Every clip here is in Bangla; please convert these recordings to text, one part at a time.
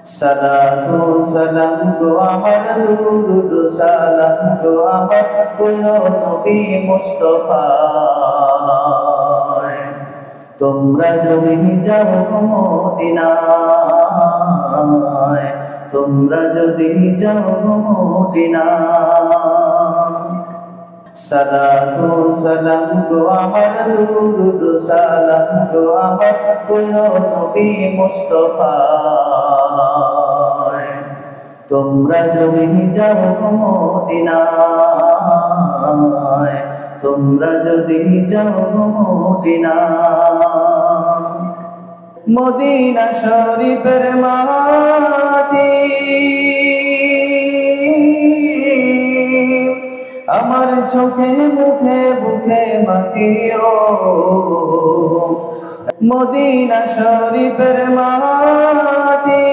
সালাতু সালাম গো আমার, দুরুদ সালাম গো আমার প্রিয় নবী মুস্তাফায়। তোমরা যদি যাও গো মদিনায়, তোমরা যদি যাও গো মদিনায়। সালাতু সালাম গো আমার, দুরুদ সালাম গো আমার প্রিয় নবী মুস্তাফায়। তোমরা যদি যাও গো মদিনায়, তোমরা যদি যাও গো মদিনায়। মদিনা শরীফের মাটি আমার চোখে মুখে বুকে মাখিও। মদিনা শরীফের মাটি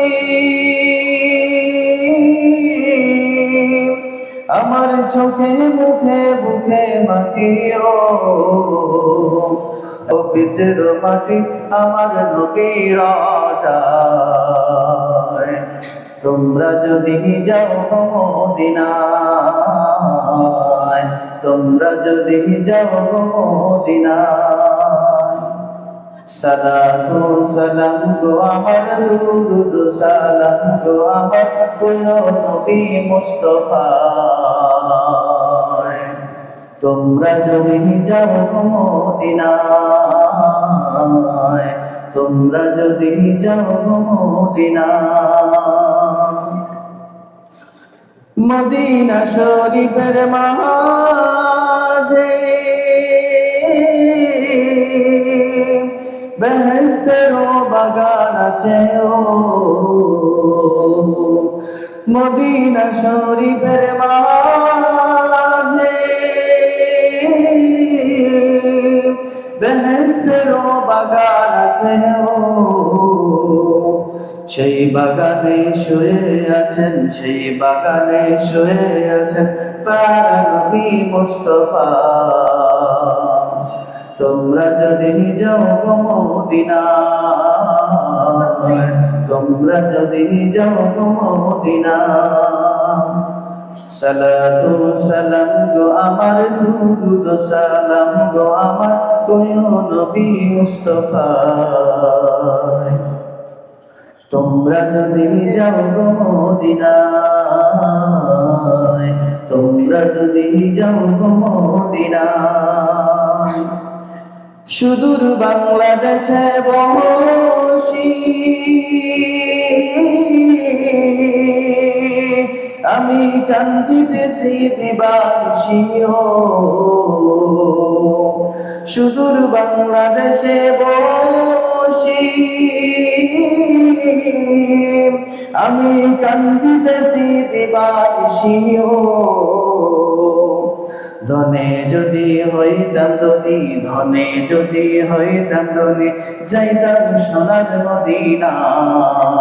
আমার চোখে মুখে বুকে মাখিও। পবিত্র মাটি আমার নবীর রওজায়। তোমরা যদি যাও গো মদিনায়, তোমরা যদি যাও গো মদিনায়। সালাতু সালাম গো আমার, দুরুদ সালাম গো আমার প্রিয় নবী মুস্তাফায়। তোমরা যদি যাও গো মদিনায়, তোমরা যদি যাও গো মদিনায়। মদিনা শরীফের মাঝে বেহেশতের বাগান আছে ও। মদিনা শরীফের মাঝে বেহেশতের বাগান আছে ও। সেই বাগানে শুয়ে আছেন, সেই বাগানে শুয়ে আছেন প্যারা নবী মুস্তাফা। তোমরা যদি যাও গো মদিনায়, তোমরা যদি যাও গো মদিনায়। সালাতু সালাম গো আমার, দুরুদ সালাম গো আমার প্রিয় নবী মুস্তাফায়। তোমরা যদি যাও গো মদিনায়, তোমরা যদি যাও গো মদিনায়। সুদূর বাংলাদেশে বসি আমি কান্দিতেছি দিবানিশিও। সুদূর বাংলাদেশে বসি আমি কান্দিতেছি দিবানিশিও। ধনে যদি হইতাম ধনী, ধনে যদি হইতাম ধনী, যাইতাম সোনার মদিনায়।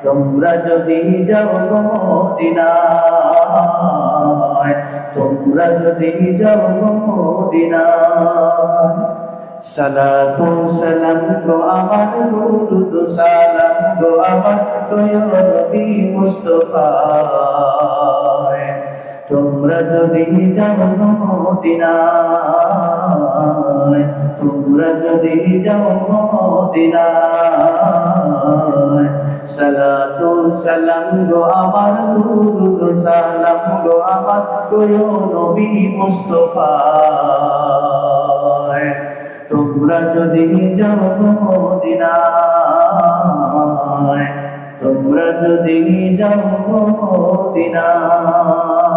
তোমরা যদি যাও গো মদিনায়, তোমরা যদি যাও গো মদিনায়। সালাতু সালাম গো আমার, দুরুদ সালাম গো আমার প্রিয় নবী মুস্তাফায়। তোমরা যদি যাও গো মদিনায়, তোমরা যদি যাও গো মদিনায়। সালাতু সালাম গো আমার, দুরুদ সালাম গো আমার প্রিয় নবী মুস্তাফায়। তোমরা যদি যাও গো মদিনায়, তোমরা যদি যাও গো মদিনায়।